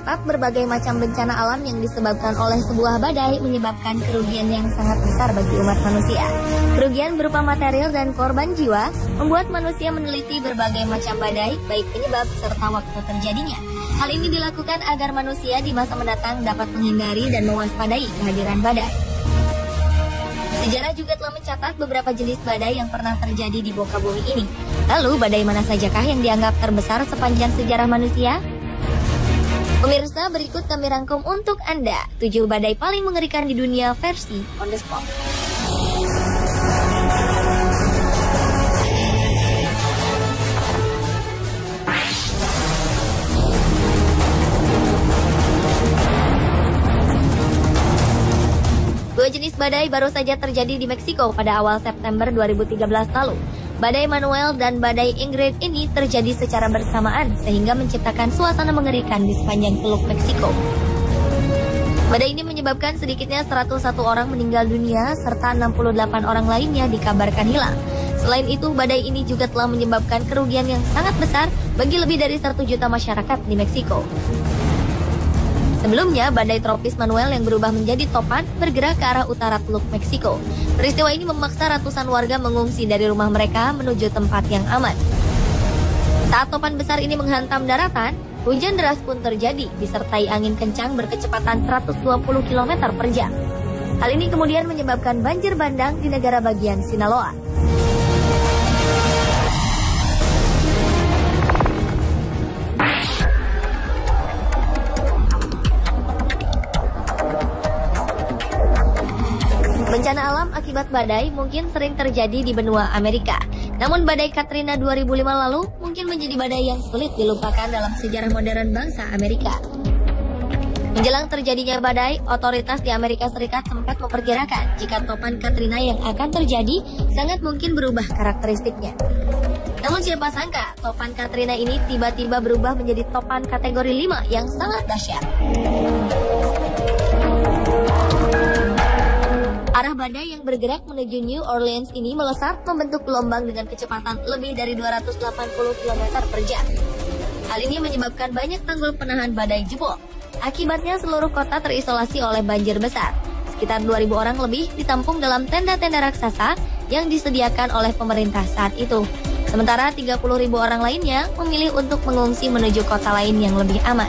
mencatat berbagai macam bencana alam yang disebabkan oleh sebuah badai menyebabkan kerugian yang sangat besar bagi umat manusia. Kerugian berupa material dan korban jiwa membuat manusia meneliti berbagai macam badai, baik penyebab serta waktu terjadinya. Hal ini dilakukan agar manusia di masa mendatang dapat menghindari dan mewaspadai kehadiran badai. Sejarah juga telah mencatat beberapa jenis badai yang pernah terjadi di muka bumi ini. Lalu, badai mana sajakah yang dianggap terbesar sepanjang sejarah manusia? Pemirsa, berikut kami rangkum untuk Anda 7 badai paling mengerikan di dunia versi on the spot. Dua jenis badai baru saja terjadi di Meksiko pada awal September 2013 lalu. Badai Manuel dan badai Ingrid ini terjadi secara bersamaan sehingga menciptakan suasana mengerikan di sepanjang Teluk Meksiko. Badai ini menyebabkan sedikitnya 101 orang meninggal dunia serta 68 orang lainnya dikabarkan hilang. Selain itu, badai ini juga telah menyebabkan kerugian yang sangat besar bagi lebih dari 1 juta masyarakat di Meksiko. Sebelumnya, badai tropis Manuel yang berubah menjadi topan bergerak ke arah utara Teluk Meksiko. Peristiwa ini memaksa ratusan warga mengungsi dari rumah mereka menuju tempat yang aman. Saat topan besar ini menghantam daratan, hujan deras pun terjadi disertai angin kencang berkecepatan 120 km per jam. Hal ini kemudian menyebabkan banjir bandang di negara bagian Sinaloa. Bencana alam akibat badai mungkin sering terjadi di benua Amerika. Namun badai Katrina 2005 lalu mungkin menjadi badai yang sulit dilupakan dalam sejarah modern bangsa Amerika. Menjelang terjadinya badai, otoritas di Amerika Serikat sempat memperkirakan jika topan Katrina yang akan terjadi sangat mungkin berubah karakteristiknya. Namun siapa sangka topan Katrina ini tiba-tiba berubah menjadi topan kategori 5 yang sangat dahsyat. Arah badai yang bergerak menuju New Orleans ini melesat membentuk gelombang dengan kecepatan lebih dari 280 km per jam. Hal ini menyebabkan banyak tanggul penahan badai jebol. Akibatnya seluruh kota terisolasi oleh banjir besar. Sekitar 2.000 orang lebih ditampung dalam tenda-tenda raksasa yang disediakan oleh pemerintah saat itu. Sementara 30.000 orang lainnya memilih untuk mengungsi menuju kota lain yang lebih aman.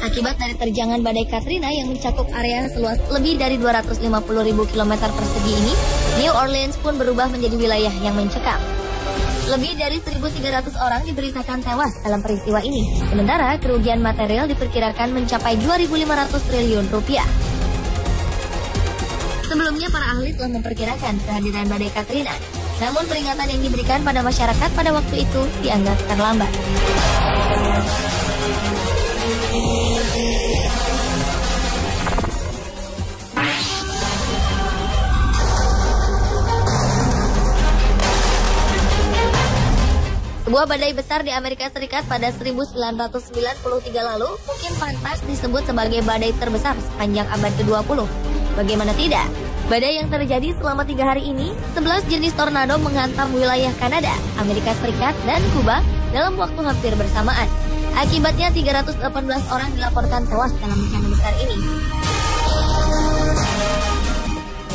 Akibat dari terjangan badai Katrina yang mencakup area seluas lebih dari 250.000 km persegi ini, New Orleans pun berubah menjadi wilayah yang mencekam. Lebih dari 1.300 orang diberitakan tewas dalam peristiwa ini, sementara kerugian material diperkirakan mencapai 2.500 triliun rupiah. Sebelumnya para ahli telah memperkirakan kehadiran badai Katrina, namun peringatan yang diberikan pada masyarakat pada waktu itu dianggap terlambat. Sebuah badai besar di Amerika Serikat pada 1993 lalu mungkin pantas disebut sebagai badai terbesar sepanjang abad ke-20. Bagaimana tidak? Badai yang terjadi selama 3 hari ini, 11 jenis tornado menghantam wilayah Kanada, Amerika Serikat, dan Kuba dalam waktu hampir bersamaan. Akibatnya 318 orang dilaporkan tewas dalam bencana besar ini.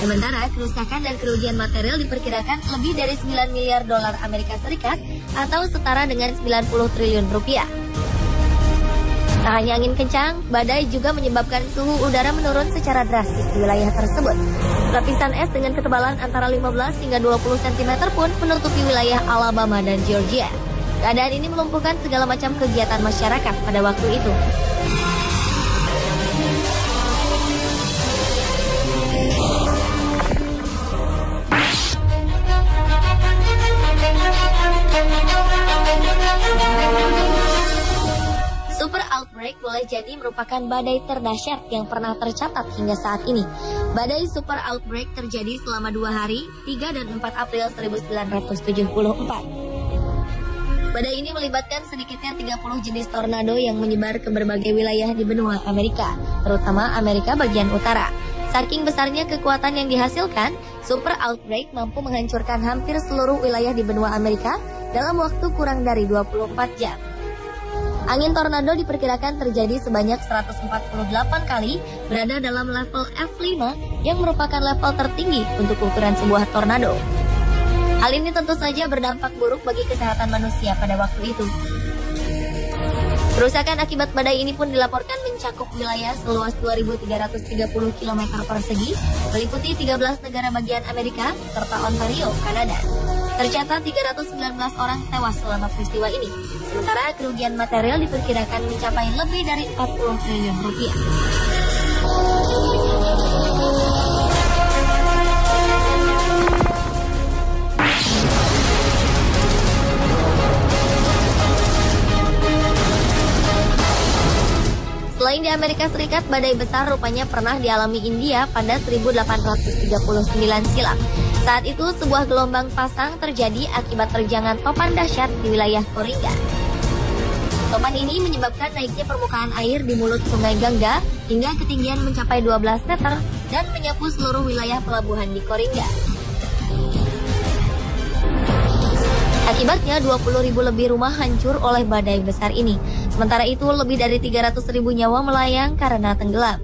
Sementara kerusakan dan kerugian material diperkirakan lebih dari 9 miliar dolar Amerika Serikat atau setara dengan 90 triliun rupiah. Tak hanya angin kencang, badai juga menyebabkan suhu udara menurun secara drastis di wilayah tersebut. Lapisan es dengan ketebalan antara 15 hingga 20 cm pun menutupi wilayah Alabama dan Georgia. Keadaan ini melumpuhkan segala macam kegiatan masyarakat pada waktu itu. Super outbreak boleh jadi merupakan badai terdahsyat yang pernah tercatat hingga saat ini. Badai super outbreak terjadi selama 2 hari, 3 dan 4 April 1974. Badai ini melibatkan sedikitnya 30 jenis tornado yang menyebar ke berbagai wilayah di benua Amerika, terutama Amerika bagian utara. Saking besarnya kekuatan yang dihasilkan, super outbreak mampu menghancurkan hampir seluruh wilayah di benua Amerika dalam waktu kurang dari 24 jam. Angin tornado diperkirakan terjadi sebanyak 148 kali berada dalam level F5 yang merupakan level tertinggi untuk ukuran sebuah tornado. Hal ini tentu saja berdampak buruk bagi kesehatan manusia pada waktu itu. Kerusakan akibat badai ini pun dilaporkan mencakup wilayah seluas 2.330 km persegi, meliputi 13 negara bagian Amerika, serta Ontario, Kanada. Tercatat 319 orang tewas selama peristiwa ini, sementara kerugian material diperkirakan mencapai lebih dari 40 triliun rupiah. Selain di Amerika Serikat, badai besar rupanya pernah dialami India pada 1839 silam. Saat itu, sebuah gelombang pasang terjadi akibat terjangan topan dahsyat di wilayah Koringa. Topan ini menyebabkan naiknya permukaan air di mulut sungai Gangga hingga ketinggian mencapai 12 meter dan menyapu seluruh wilayah pelabuhan di Koringa. Akibatnya 20.000 lebih rumah hancur oleh badai besar ini. Sementara itu lebih dari 300.000 nyawa melayang karena tenggelam.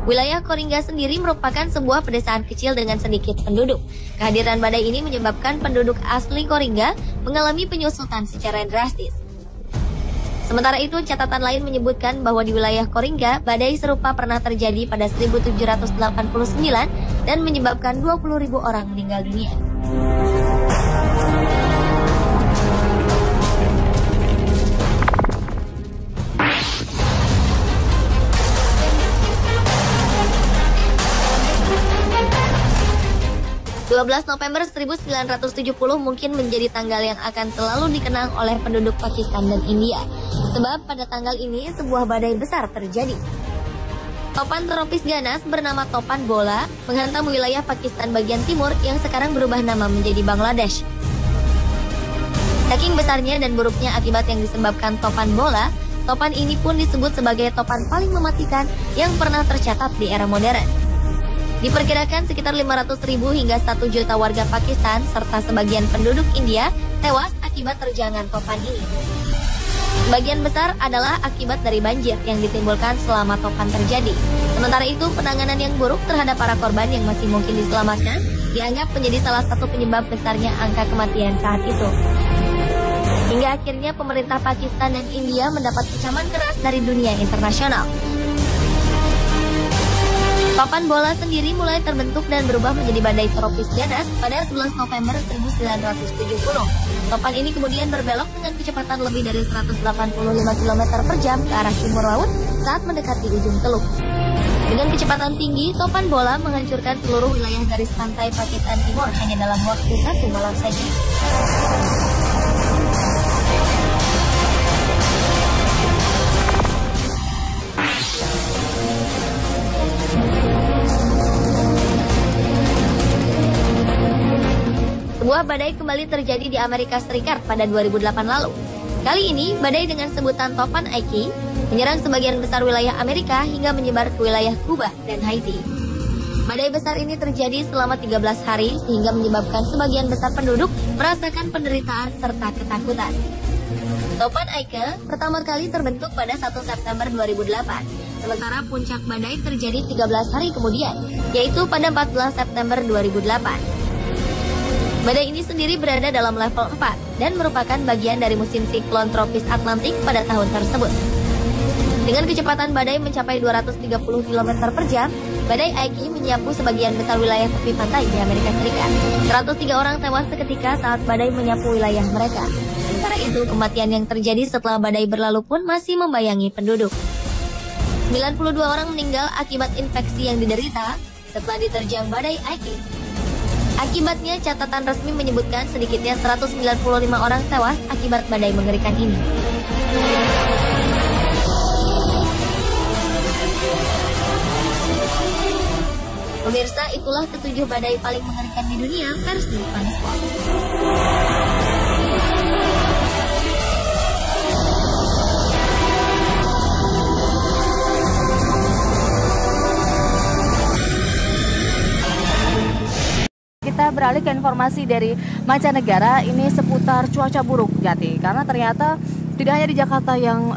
Wilayah Koringa sendiri merupakan sebuah pedesaan kecil dengan sedikit penduduk. Kehadiran badai ini menyebabkan penduduk asli Koringa mengalami penyusutan secara drastis. Sementara itu, catatan lain menyebutkan bahwa di wilayah Koringa, badai serupa pernah terjadi pada 1789 dan menyebabkan 20.000 orang meninggal dunia. November 1970 mungkin menjadi tanggal yang akan selalu dikenang oleh penduduk Pakistan dan India. Sebab pada tanggal ini sebuah badai besar terjadi. Topan tropis ganas bernama topan bola menghantam wilayah Pakistan bagian timur yang sekarang berubah nama menjadi Bangladesh. Saking besarnya dan buruknya akibat yang disebabkan topan bola, topan ini pun disebut sebagai topan paling mematikan yang pernah tercatat di era modern. Diperkirakan sekitar 500.000 hingga 1 juta warga Pakistan serta sebagian penduduk India tewas akibat terjangan topan ini. Sebagian besar adalah akibat dari banjir yang ditimbulkan selama topan terjadi. Sementara itu, penanganan yang buruk terhadap para korban yang masih mungkin diselamatkan dianggap menjadi salah satu penyebab besarnya angka kematian saat itu. Hingga akhirnya pemerintah Pakistan dan India mendapat kecaman keras dari dunia internasional. Topan bola sendiri mulai terbentuk dan berubah menjadi badai tropis ganas pada 11 November 1970. Topan ini kemudian berbelok dengan kecepatan lebih dari 185 km per jam ke arah timur laut saat mendekati ujung teluk. Dengan kecepatan tinggi, topan bola menghancurkan seluruh wilayah garis pantai Pakistan Timur hanya dalam waktu 1 malam saja. Sebuah badai kembali terjadi di Amerika Serikat pada 2008 lalu. Kali ini, badai dengan sebutan topan Ike menyerang sebagian besar wilayah Amerika hingga menyebar ke wilayah Kuba dan Haiti. Badai besar ini terjadi selama 13 hari sehingga menyebabkan sebagian besar penduduk merasakan penderitaan serta ketakutan. Topan Ike pertama kali terbentuk pada 1 September 2008, sementara puncak badai terjadi 13 hari kemudian, yaitu pada 14 September 2008. Badai ini sendiri berada dalam level 4 dan merupakan bagian dari musim siklon tropis Atlantik pada tahun tersebut. Dengan kecepatan badai mencapai 230 km per jam, badai Ike menyapu sebagian besar wilayah tepi pantai di Amerika Serikat. 103 orang tewas seketika saat badai menyapu wilayah mereka. Sementara itu, kematian yang terjadi setelah badai berlalu pun masih membayangi penduduk. 92 orang meninggal akibat infeksi yang diderita setelah diterjang badai Ike. Akibatnya, catatan resmi menyebutkan sedikitnya 195 orang tewas akibat badai mengerikan ini. Pemirsa, itulah ketujuh badai paling mengerikan di dunia versi Funspot. Kita beralih ke informasi dari mancanegara, ini seputar cuaca buruk Jati, karena ternyata Tidak hanya di Jakarta yang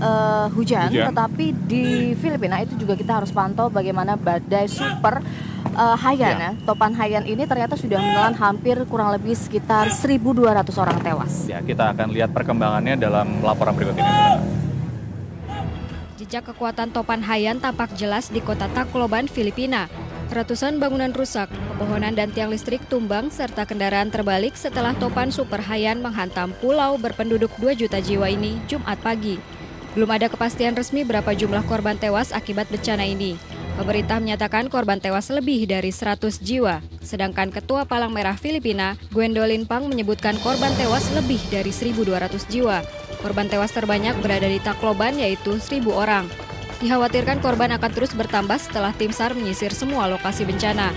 hujan, tetapi di Filipina itu juga kita harus pantau bagaimana badai super Haiyan, topan Haiyan ini ternyata sudah menelan hampir kurang lebih sekitar 1.200 orang tewas. Ya, kita akan lihat perkembangannya dalam laporan berikut ini. Jejak kekuatan topan Haiyan tampak jelas di kota Tacloban, Filipina. Ratusan bangunan rusak, pepohonan dan tiang listrik tumbang, serta kendaraan terbalik setelah topan super Haiyan menghantam pulau berpenduduk 2 juta jiwa ini Jumat pagi. Belum ada kepastian resmi berapa jumlah korban tewas akibat bencana ini. Pemerintah menyatakan korban tewas lebih dari 100 jiwa. Sedangkan Ketua Palang Merah Filipina, Gwendolyn Pang, menyebutkan korban tewas lebih dari 1.200 jiwa. Korban tewas terbanyak berada di Tacloban, yaitu 1.000 orang. Dikhawatirkan korban akan terus bertambah setelah tim SAR menyisir semua lokasi bencana.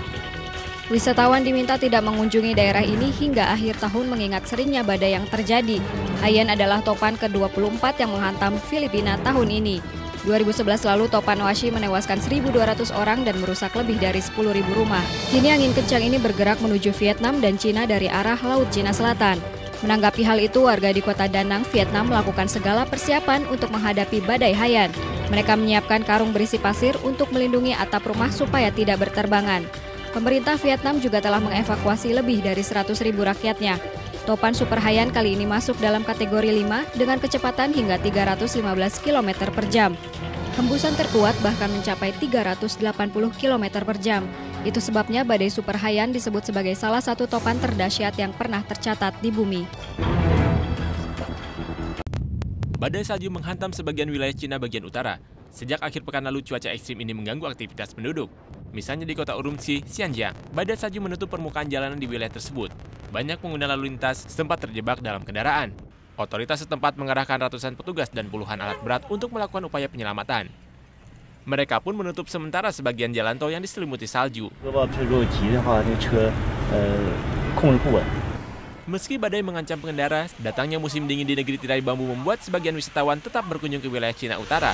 Wisatawan diminta tidak mengunjungi daerah ini hingga akhir tahun mengingat seringnya badai yang terjadi. Haiyan adalah topan ke-24 yang menghantam Filipina tahun ini. 2011 lalu topan Oishi menewaskan 1.200 orang dan merusak lebih dari 10.000 rumah. Kini angin kencang ini bergerak menuju Vietnam dan Cina dari arah Laut Cina Selatan. Menanggapi hal itu, warga di kota Da Nang, Vietnam melakukan segala persiapan untuk menghadapi badai Haiyan. Mereka menyiapkan karung berisi pasir untuk melindungi atap rumah supaya tidak berterbangan. Pemerintah Vietnam juga telah mengevakuasi lebih dari 100.000 rakyatnya. Topan super Haiyan kali ini masuk dalam kategori 5 dengan kecepatan hingga 315 km per jam. Hembusan terkuat bahkan mencapai 380 km per jam. Itu sebabnya badai super Haiyan disebut sebagai salah satu topan terdahsyat yang pernah tercatat di bumi. Badai salju menghantam sebagian wilayah Cina bagian utara. Sejak akhir pekan lalu, cuaca ekstrim ini mengganggu aktivitas penduduk. Misalnya di kota Urumqi, Xinjiang, badai salju menutup permukaan jalanan di wilayah tersebut. Banyak pengguna lalu lintas sempat terjebak dalam kendaraan. Otoritas setempat mengerahkan ratusan petugas dan puluhan alat berat untuk melakukan upaya penyelamatan. Mereka pun menutup sementara sebagian jalan tol yang diselimuti salju. Meski badai mengancam pengendara, datangnya musim dingin di negeri tirai bambu membuat sebagian wisatawan tetap berkunjung ke wilayah Cina Utara.